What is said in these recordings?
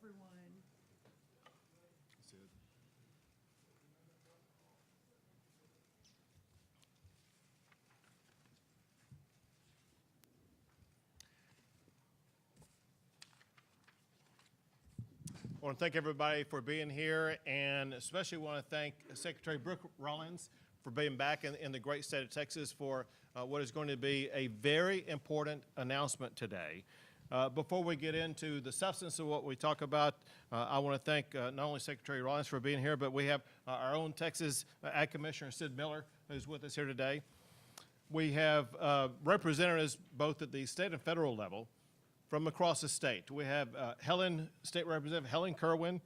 everyone. That's it. I want to thank everybody for being here, and especially want to thank Secretary Brooke Rollins for being back in the great state of Texas for what is going to be a very important announcement today. Before we get into the substance of what we talk about, I want to thank not only Secretary Rollins for being here, but we have our own Texas Ag Commissioner Sid Miller, who's with us here today. We have representatives both at the state and federal level from across the state. We have State Representative Helen Kerwin,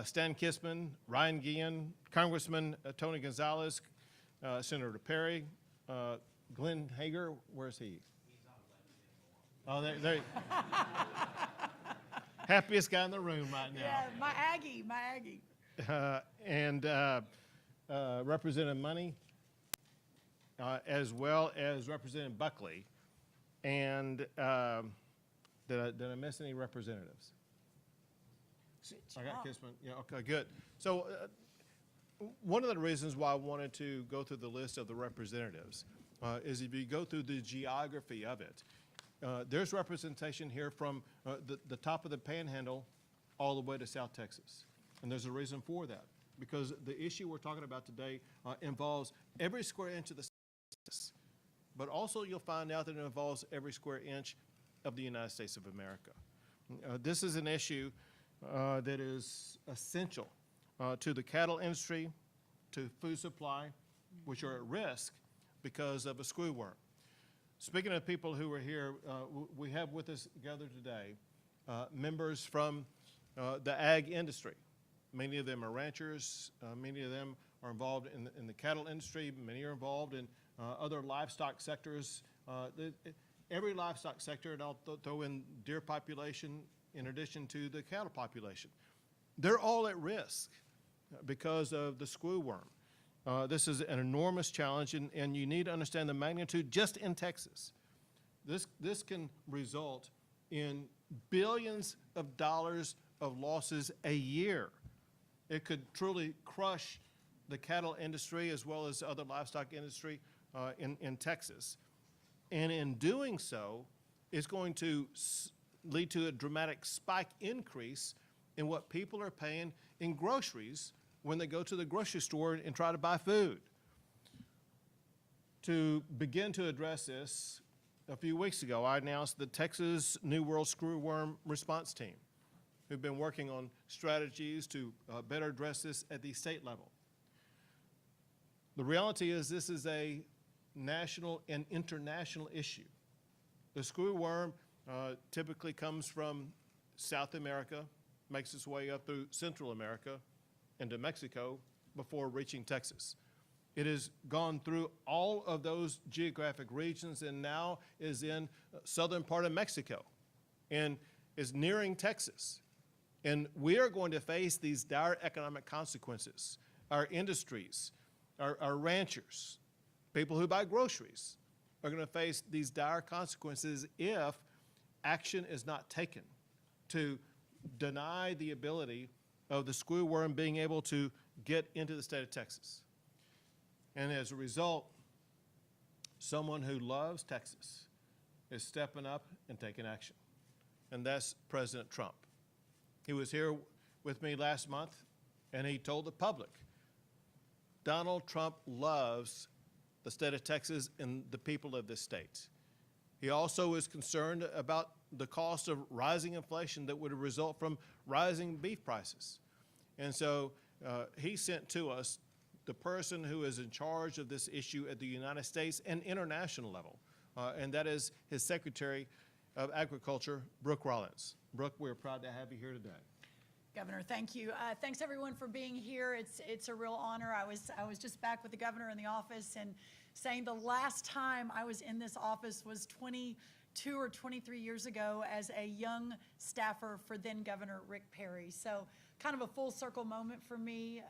Stan Kissman, Ryan Guillen, Congressman Tony Gonzalez, Senator Perry, Glenn Hager, where's he? Oh, there. Happiest guy in the room right now. Yeah, my Aggie. And Representative Money, as well as Representative Buckley. And did I miss any representatives? I got Kissman. Yeah, okay, good. So one of the reasons why I wanted to go through the list of the representatives is if you go through the geography of it, there's representation here from the top of the Panhandle all the way to South Texas. And there's a reason for that, because the issue we're talking about today involves every square inch of the state, but also you'll find out that it involves every square inch of the United States of America. This is an issue that is essential to the cattle industry, to food supply, which are at risk because of a screwworm. Speaking of people who are here, we have with us gathered today members from the ag industry. Many of them are ranchers. Many of them are involved in the cattle industry. Many are involved in other livestock sectors. Every livestock sector, and I'll throw in deer population in addition to the cattle population, they're all at risk because of the screwworm. This is an enormous challenge, and you need to understand the magnitude just in Texas. This can result in billions of dollars of losses a year. It could truly crush the cattle industry as well as other livestock industry in Texas. And in doing so, it's going to lead to a dramatic spike increase in what people are paying in groceries when they go to the grocery store and try to buy food. To begin to address this, a few weeks ago, I announced the Texas New World Screwworm Response Team, who've been working on strategies to better address this at the state level. The reality is this is a national and international issue. The screwworm typically comes from South America, makes its way up through Central America into Mexico before reaching Texas. It has gone through all of those geographic regions and now is in southern part of Mexico and is nearing Texas. And we are going to face these dire economic consequences. Our industries, our ranchers, people who buy groceries are going to face these dire consequences if action is not taken to deny the ability of the screwworm being able to get into the state of Texas. And as a result, someone who loves Texas is stepping up and taking action. And that's President Trump. He was here with me last month, and he told the public, Donald Trump loves the state of Texas and the people of this state. He also is concerned about the cost of rising inflation that would result from rising beef prices. And so he sent to us the person who is in charge of this issue at the United States and international level, and that is his Secretary of Agriculture, Brooke Rollins. Brooke, we're proud to have you here today. Governor, thank you. Thanks everyone for being here. It's a real honor. I was just back with the governor in the office and saying the last time I was in this office was 22 or 23 years ago as a young staffer for then Governor Rick Perry. So kind of a full circle moment for me.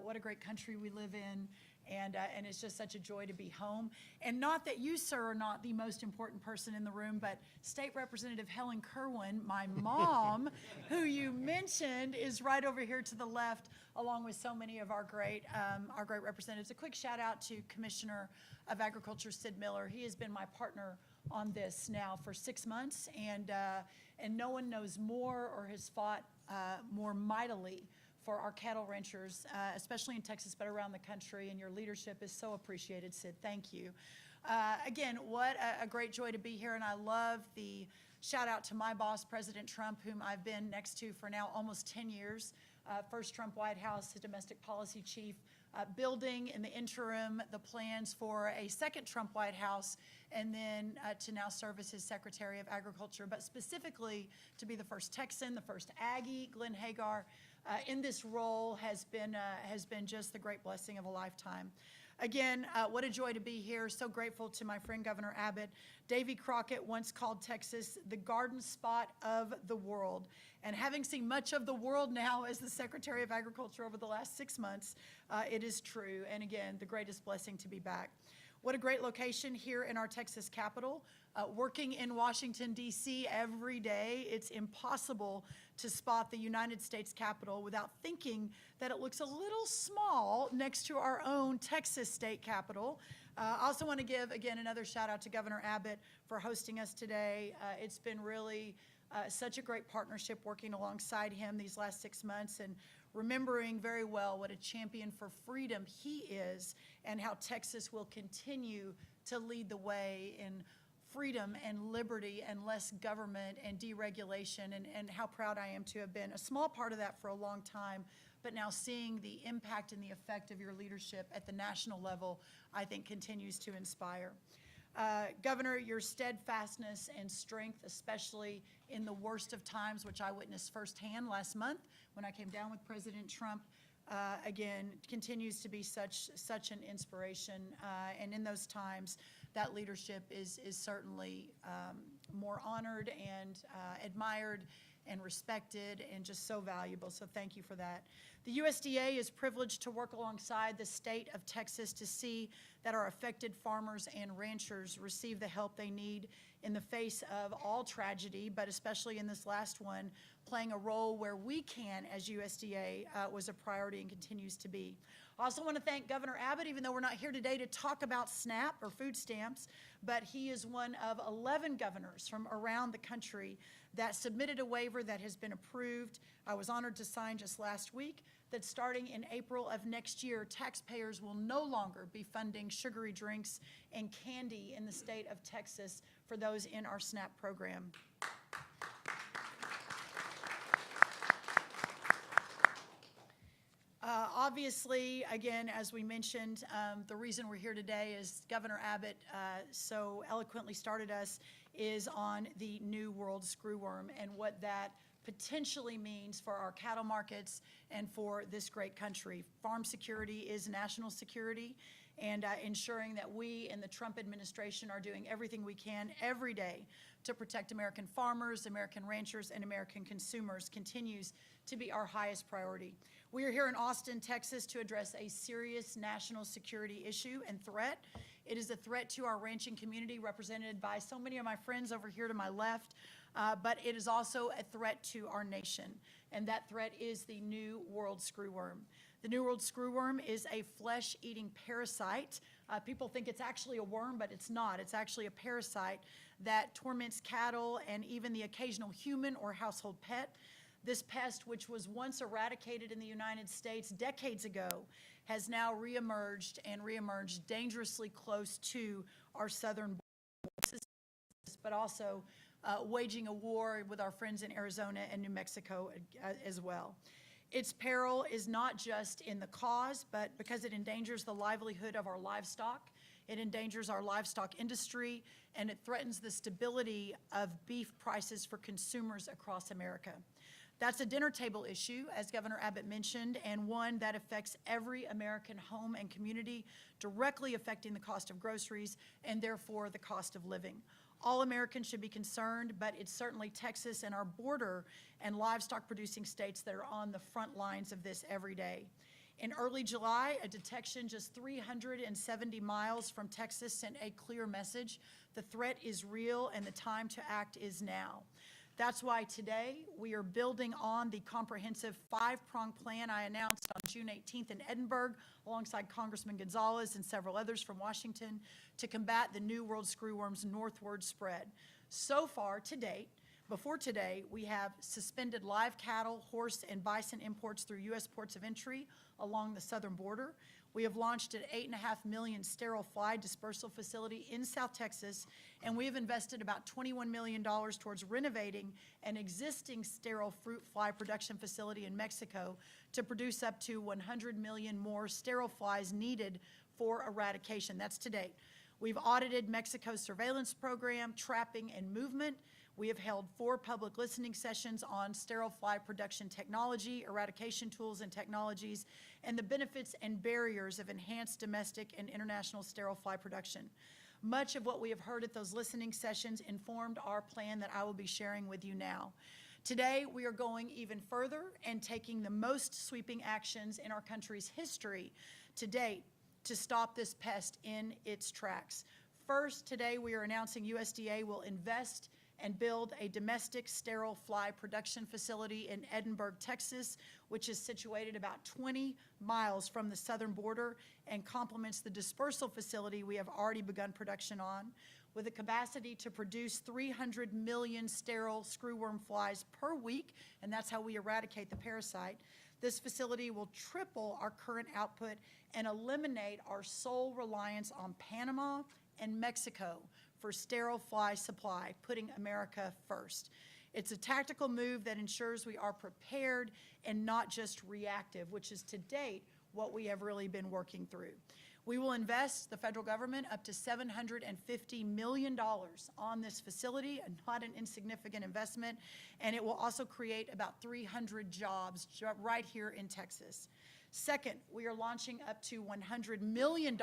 What a great country we live in. And it's just such a joy to be home. And not that you, sir, are not the most important person in the room, but State Representative Helen Kerwin, my mom, who you mentioned, is right over here to the left, along with so many of our great representatives. A quick shout out to Commissioner of Agriculture Sid Miller. He has been my partner on this now for 6 months, and no one knows more or has fought more mightily for our cattle ranchers, especially in Texas, but around the country, and your leadership is so appreciated, Sid. Thank you. Again, what a great joy to be here, and I love the shout out to my boss, President Trump, whom I've been next to for now almost 10 years. First Trump White House, his domestic policy chief, building in the interim the plans for a second Trump White House, and then to now serve as his Secretary of Agriculture, but specifically to be the first Texan, the first Aggie. Glenn Hagar in this role has been just the great blessing of a lifetime. Again, what a joy to be here. So grateful to my friend Governor Abbott. Davy Crockett once called Texas the garden spot of the world. And having seen much of the world now as the Secretary of Agriculture over the last 6 months, it is true. And again, the greatest blessing to be back. What a great location here in our Texas capital. Working in Washington, D.C. every day, it's impossible to spot the United States Capitol without thinking that it looks a little small next to our own Texas state capitol. I also want to give, again, another shout out to Governor Abbott for hosting us today. It's been really such a great partnership working alongside him these last 6 months, and remembering very well what a champion for freedom he is, and how Texas will continue to lead the way in freedom and liberty and less government and deregulation, and how proud I am to have been a small part of that for a long time, but now seeing the impact and the effect of your leadership at the national level, I think continues to inspire. Governor, your steadfastness and strength, especially in the worst of times, which I witnessed firsthand last month when I came down with President Trump, again, continues to be such an inspiration. And in those times, that leadership is certainly more honored and admired and respected, and just so valuable. So thank you for that. The USDA is privileged to work alongside the state of Texas to see that our affected farmers and ranchers receive the help they need in the face of all tragedy, but especially in this last one, playing a role where we can as USDA was a priority and continues to be. I also want to thank Governor Abbott, even though we're not here today to talk about SNAP or food stamps, but he is one of 11 governors from around the country that submitted a waiver that has been approved. I was honored to sign just last week that starting in April of next year, taxpayers will no longer be funding sugary drinks and candy in the state of Texas for those in our SNAP program. Obviously, again, as we mentioned, the reason we're here today is Governor Abbott so eloquently started us is on the New World Screwworm and what that potentially means for our cattle markets and for this great country. Farm security is national security, and ensuring that we in the Trump administration are doing everything we can every day to protect American farmers, American ranchers, and American consumers continues to be our highest priority. We are here in Austin, Texas to address a serious national security issue and threat. It is a threat to our ranching community represented by so many of my friends over here to my left, but it is also a threat to our nation, and that threat is the New World Screwworm. The New World Screwworm is a flesh-eating parasite. People think it's actually a worm, but it's not. It's actually a parasite that torments cattle and even the occasional human or household pet. This pest, which was once eradicated in the United States decades ago, has now reemerged and reemerged dangerously close to our southern borders, but also waging a war with our friends in Arizona and New Mexico as well. Its peril is not just in the cause, but because it endangers the livelihood of our livestock. It endangers our livestock industry, and it threatens the stability of beef prices for consumers across America. That's a dinner table issue, as Governor Abbott mentioned, and one that affects every American home and community, directly affecting the cost of groceries and therefore the cost of living. All Americans should be concerned, but it's certainly Texas and our border and livestock producing states that are on the front lines of this every day. In early July, a detection just 370 miles from Texas sent a clear message. The threat is real and the time to act is now. That's why today we are building on the comprehensive 5-pronged plan I announced on June 18th in Edinburgh alongside Congressman Gonzalez and several others from Washington to combat the New World Screwworm's northward spread. So far to date, before today, we have suspended live cattle, horse, and bison imports through U.S. ports of entry along the southern border. We have launched an $8.5 million sterile fly dispersal facility in South Texas, and we have invested about $21 million towards renovating an existing sterile fruit fly production facility in Mexico to produce up to 100 million more sterile flies needed for eradication. That's to date. We've audited Mexico's surveillance program, trapping, and movement. We have held 4 public listening sessions on sterile fly production technology, eradication tools and technologies, and the benefits and barriers of enhanced domestic and international sterile fly production. Much of what we have heard at those listening sessions informed our plan that I will be sharing with you now. Today, we are going even further and taking the most sweeping actions in our country's history to date to stop this pest in its tracks. First, today we are announcing USDA will invest and build a domestic sterile fly production facility in Edinburgh, Texas, which is situated about 20 miles from the southern border and complements the dispersal facility we have already begun production on, with a capacity to produce 300 million sterile screwworm flies per week, and that's how we eradicate the parasite. This facility will triple our current output and eliminate our sole reliance on Panama and Mexico for sterile fly supply, putting America first. It's a tactical move that ensures we are prepared and not just reactive, which is to date what we have really been working through. We will invest, the federal government, up to $750 million on this facility, not an insignificant investment, and it will also create about 300 jobs right here in Texas. Second, we are launching up to $100 million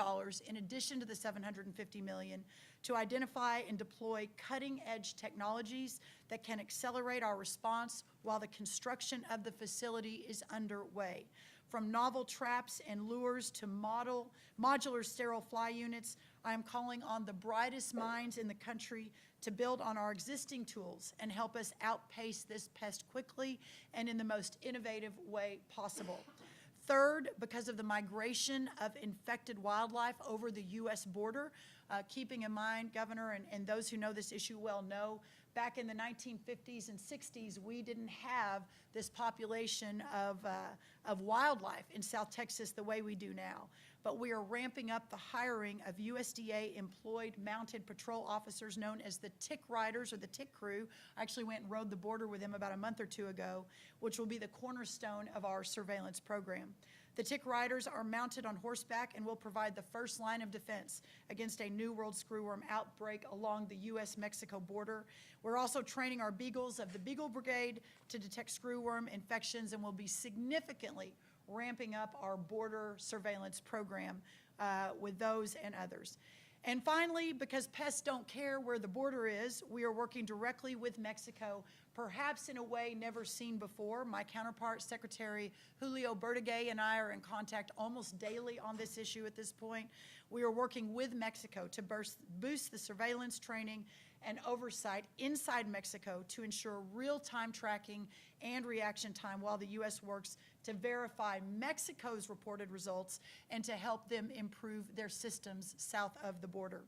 in addition to the $750 million to identify and deploy cutting-edge technologies that can accelerate our response while the construction of the facility is underway. From novel traps and lures to modular sterile fly units, I am calling on the brightest minds in the country to build on our existing tools and help us outpace this pest quickly and in the most innovative way possible. Third, because of the migration of infected wildlife over the U.S. border, keeping in mind, Governor, and those who know this issue well know, back in the 1950s and 60s, we didn't have this population of wildlife in South Texas the way we do now. But we are ramping up the hiring of USDA-employed mounted patrol officers known as the Tick Riders or the Tick Crew. I actually went and rode the border with them about a month or two ago, which will be the cornerstone of our surveillance program. The Tick Riders are mounted on horseback and will provide the first line of defense against a New World Screwworm outbreak along the U.S.-Mexico border. We're also training our Beagles of the Beagle Brigade to detect screwworm infections and will be significantly ramping up our border surveillance program with those and others. And finally, because pests don't care where the border is, we are working directly with Mexico, perhaps in a way never seen before. My counterpart, Secretary Julio Bertigay, and I are in contact almost daily on this issue at this point. We are working with Mexico to boost the surveillance training and oversight inside Mexico to ensure real-time tracking and reaction time while the U.S. works to verify Mexico's reported results and to help them improve their systems south of the border.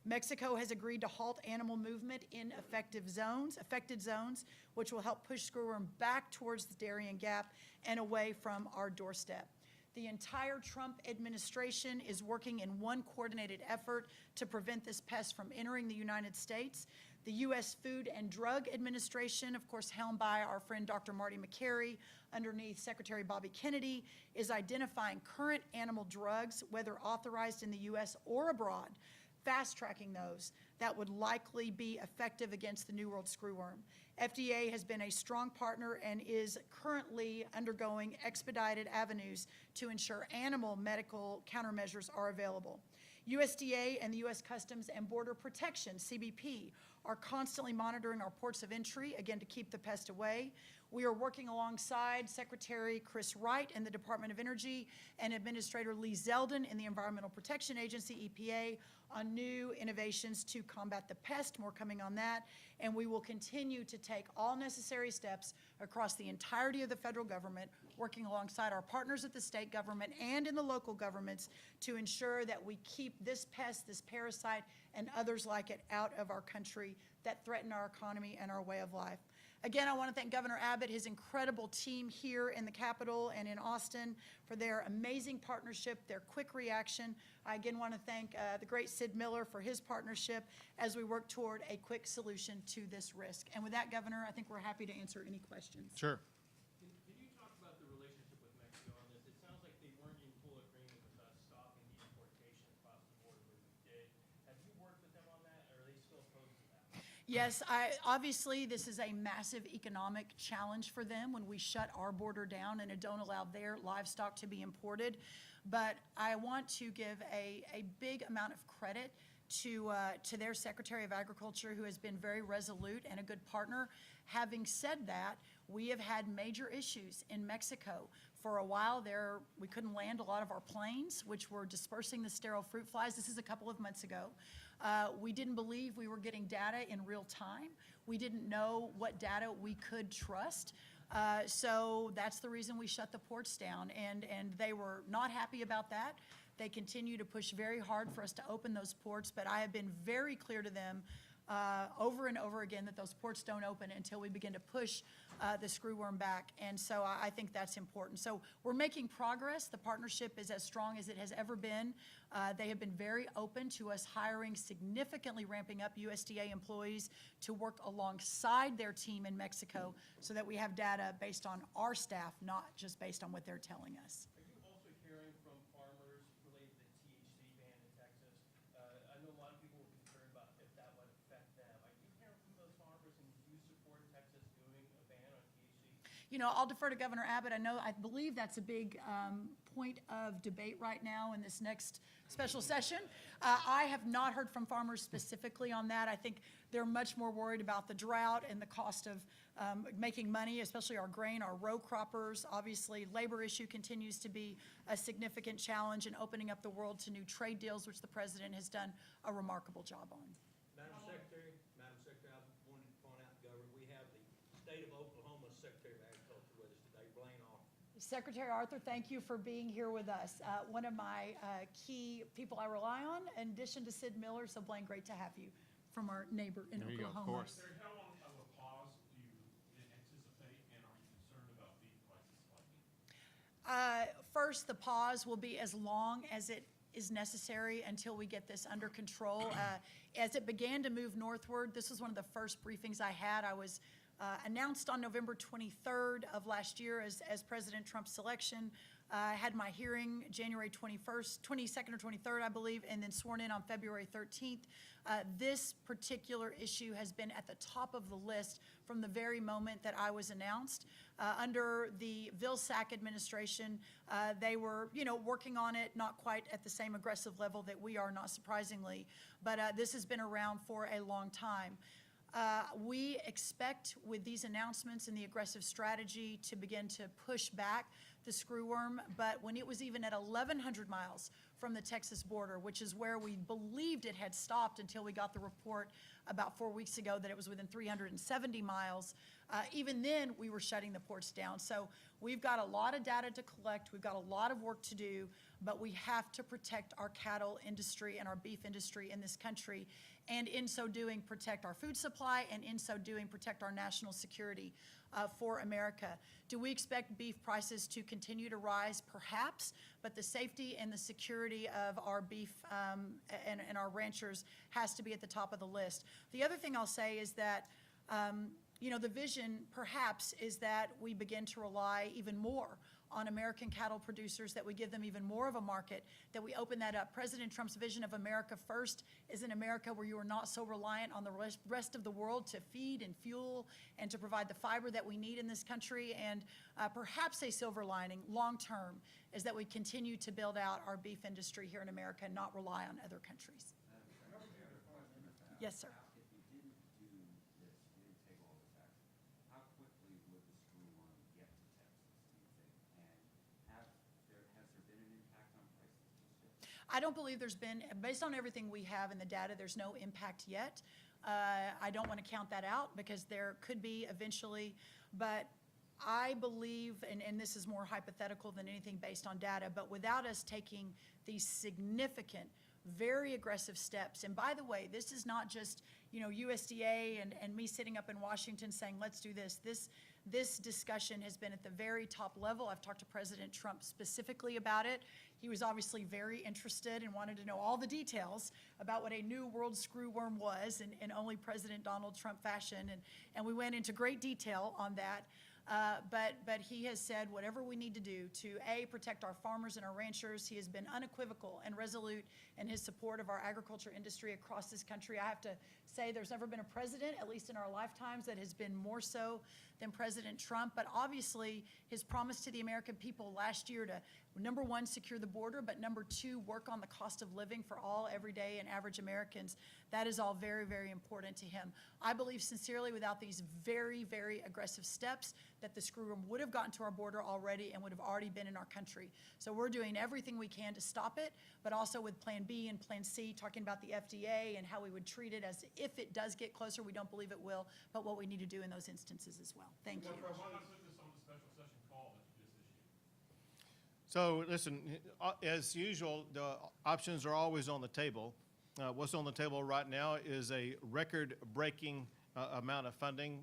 Mexico has agreed to halt animal movement in affected zones, which will help push screwworm back towards the Darien Gap and away from our doorstep. The entire Trump administration is working in one coordinated effort to prevent this pest from entering the United States. The U.S. Food and Drug Administration, of course helmed by our friend Dr. Marty McCary, underneath Secretary Bobby Kennedy, is identifying current animal drugs, whether authorized in the U.S. or abroad, fast-tracking those that would likely be effective against the New World Screwworm. FDA has been a strong partner and is currently undergoing expedited avenues to ensure animal medical countermeasures are available. USDA and the U.S. Customs and Border Protection, CBP, are constantly monitoring our ports of entry, again, to keep the pest away. We are working alongside Secretary Chris Wright in the Department of Energy and Administrator Lee Zeldin in the Environmental Protection Agency, EPA, on new innovations to combat the pest. More coming on that. And we will continue to take all necessary steps across the entirety of the federal government, working alongside our partners at the state government and in the local governments to ensure that we keep this pest, this parasite, and others like it out of our country that threaten our economy and our way of life. Again, I want to thank Governor Abbott, his incredible team here in the Capitol and in Austin for their amazing partnership, their quick reaction. I again want to thank the great Sid Miller for his partnership as we work toward a quick solution to this risk. And with that, Governor, I think we're happy to answer any questions. Sure. Can you talk about the relationship with Mexico on this? It sounds like they weren't in full agreement with us stopping the importation across the border when we did. Have you worked with them on that, or are they still opposed to that? Yes, obviously, this is a massive economic challenge for them when we shut our border down and don't allow their livestock to be imported. But I want to give a big amount of credit to their Secretary of Agriculture, who has been very resolute and a good partner. Having said that, we have had major issues in Mexico. For a while there, we couldn't land a lot of our planes, which were dispersing the sterile fruit flies. This is a couple of months ago. We didn't believe we were getting data in real time. We didn't know what data we could trust. So that's the reason we shut the ports down, and they were not happy about that. They continue to push very hard for us to open those ports, but I have been very clear to them over and over again that those ports don't open until we begin to push the screwworm back, and so I think that's important. So we're making progress. The partnership is as strong as it has ever been. They have been very open to us hiring, significantly ramping up USDA employees to work alongside their team in Mexico so that we have data based on our staff, not just based on what they're telling us. Are you also hearing from farmers related to the THC ban in Texas? I know a lot of people were concerned about if that would affect them. Are you hearing from those farmers, and do you support Texas doing a ban on THC? You know, I'll defer to Governor Abbott. I believe that's a big point of debate right now in this next special session. I have not heard from farmers specifically on that. I think they're much more worried about the drought and the cost of making money, especially our grain, our row croppers. Obviously, labor issue continues to be a significant challenge in opening up the world to new trade deals, which the president has done a remarkable job on. Madam Secretary, I wanted to point out, Governor, we have the state of Oklahoma's Secretary of Agriculture with us today, Blaine Arthur. Secretary Arthur, thank you for being here with us. One of my key people I rely on, in addition to Sid Miller, so Blaine, great to have you from our neighbor in There you go, of Oklahoma. course. How long of a pause do you anticipate, and are you concerned about beef prices spiking? First, the pause will be as long as it is necessary until we get this under control. As it began to move northward, this was one of the first briefings I had. I was announced on November 23rd of last year as President Trump's selection. I had my hearing January 22nd or 23rd, I believe, and then sworn in on February 13th. This particular issue has been at the top of the list from the very moment that I was announced. Under the Vilsack administration, they were, working on it, not quite at the same aggressive level that we are, not surprisingly, but this has been around for a long time. We expect with these announcements and the aggressive strategy to begin to push back the screwworm, but when it was even at 1,100 miles from the Texas border, which is where we believed it had stopped until we got the report about 4 weeks ago that it was within 370 miles, even then we were shutting the ports down. So we've got a lot of data to collect, we've got a lot of work to do, but we have to protect our cattle industry and our beef industry in this country, and in so doing protect our food supply, and in so doing protect our national security for America. Do we expect beef prices to continue to rise? Perhaps, but the safety and the security of our beef and our ranchers has to be at the top of the list. The other thing I'll say is that the vision perhaps is that we begin to rely even more on American cattle producers, that we give them even more of a market, that we open that up. President Trump's vision of America first is an America where you are not so reliant on the rest of the world to feed and fuel and to provide the fiber that we need in this country. And perhaps a silver lining long term is that we continue to build out our beef industry here in America and not rely on other countries. Yes, sir. If you didn't do I don't believe there's been, based on everything we have in the data, there's no impact yet. I don't want to count that out because there could be eventually, but I believe, and this is more hypothetical than anything based on data, but without us taking these significant, very aggressive steps, and by the way, this is not just, USDA and me sitting up in Washington saying, let's do this. This discussion has been at the very top level. I've talked to President Trump specifically about it. He was obviously very interested and wanted to know all the details about what a new world screwworm was in only President Donald Trump fashion, and we went into great detail on that. But he has said whatever we need to do to, A, protect our farmers and our ranchers. He has been unequivocal and resolute in his support of our agriculture industry across this country. I have to say there's never been a president, at least in our lifetimes, that has been more so than President Trump. But obviously, his promise to the American people last year to, number one, secure the border, but number two, work on the cost of living for all everyday and average Americans, that is all very, very important to him. I believe sincerely without these very, very aggressive steps that the screwworm would have gotten to our border already and would have already been in our country. So we're doing everything we can to stop it, but also with Plan B and Plan C, talking about the FDA and how we would treat it as if it does get closer. We don't believe it will, but what we need to do in those instances as well. Thank you. Why not put this on the special session call that you just issued? So listen, as usual, the options are always on the table. What's on the table right now is a record-breaking amount of funding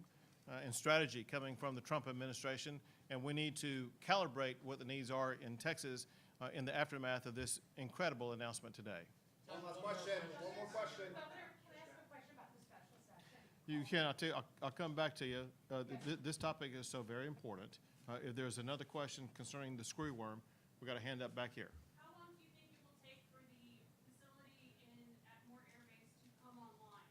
and strategy coming from the Trump administration, and we need to calibrate what the needs are in Texas in the aftermath of this incredible announcement today. One last question, one more question. Governor, can I ask a question about the special session? You can, I'll come back to you. This topic is so very important. If there's another question concerning the screwworm, we got to hand that back here. How long do you think it will take for the facility at Moore Air Base to come online?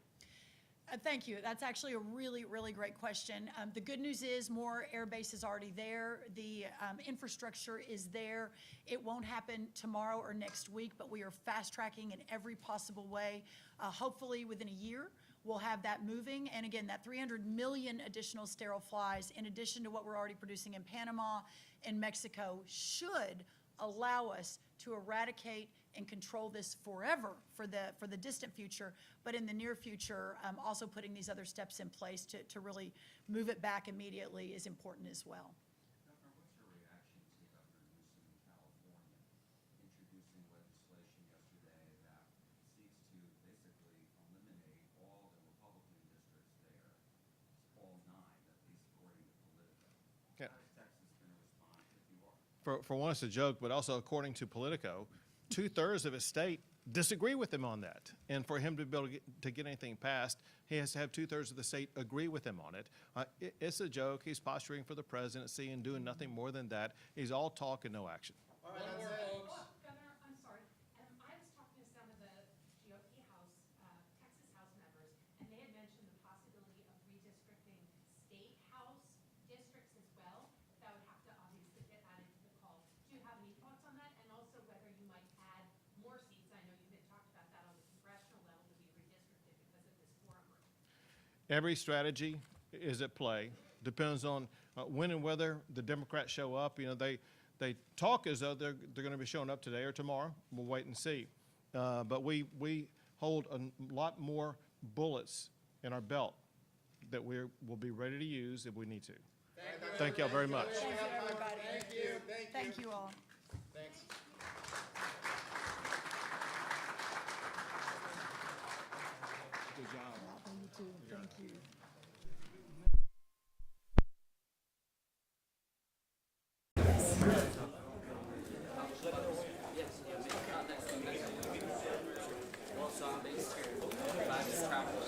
Thank you. That's actually a really, really great question. The good news is Moore Air Base is already there. The infrastructure is there. It won't happen tomorrow or next week, but we are fast tracking in every possible way. Hopefully within a year, we'll have that moving. And again, that 300 million additional sterile flies, in addition to what we're already producing in Panama and Mexico, should allow us to eradicate and control this forever for the distant future, but in the near future, also putting these other steps in place to really move it back immediately is important as well. Governor, what's your reaction to Governor Newsom in California introducing legislation yesterday that seeks to basically eliminate all the Republican districts there, all 9, at least according to Politico? Yeah. How is Texas going to respond if you are? For one, it's a joke, but also according to Politico, 2/3 of his state disagree with him on that. And for him to be able to get anything passed, he has to have 2/3 of the state agree with him on it. It's a joke. He's posturing for the presidency and doing nothing more than that. He's all talk and no action. All right, that's it. Oh, Governor, I'm sorry. I was talking to some of the GOP House, Texas House members, and they had mentioned the possibility of redistricting state House districts as well. That would have to obviously get added to the call. Do you have any thoughts on that? And also whether you might add more seats? I know you've been talked about that on the congressional level to be redistricted because of this forum. Every strategy is at play. Depends on when and whether the Democrats show up. They talk as though they're going to be showing up today or tomorrow. We'll wait and see. But we hold a lot more bullets in our belt that we'll be ready to use if we need to. Thank y'all very much. Thank you, everybody. Thank you, thank you. Thank you all. Thanks. Good job. You too. Thank you. Zombies. 5 crackers.